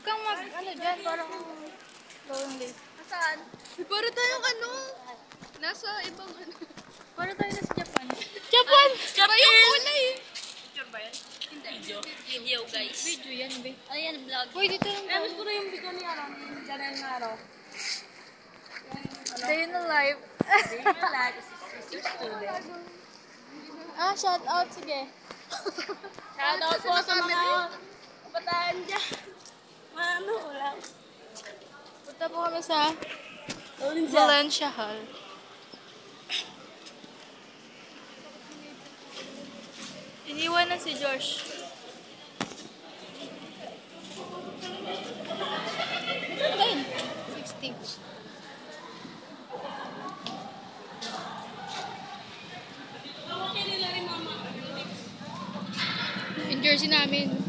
Huwag kang ano dyan, parang lonely. Saan? Para tayong ano? Nasa ibang ano? Parang tayo na sa Japan. Japan! Tsaka yung kulay. Picture ba yan? Video. Video, guys. Video yan, be. Ayan, vlog. Uy, dito lang tayo. Gusto ko na yung video ni Aaron. Yung Janelle na araw. Day in the life. Day in the life as a sister student. Shout out, sige. Shoutout po sa mga kabataan dyan. Ano, wala. Punta po kami sa Valencia Hall. Iniwan na si Josh. Ayun, 60. Yung jersey namin.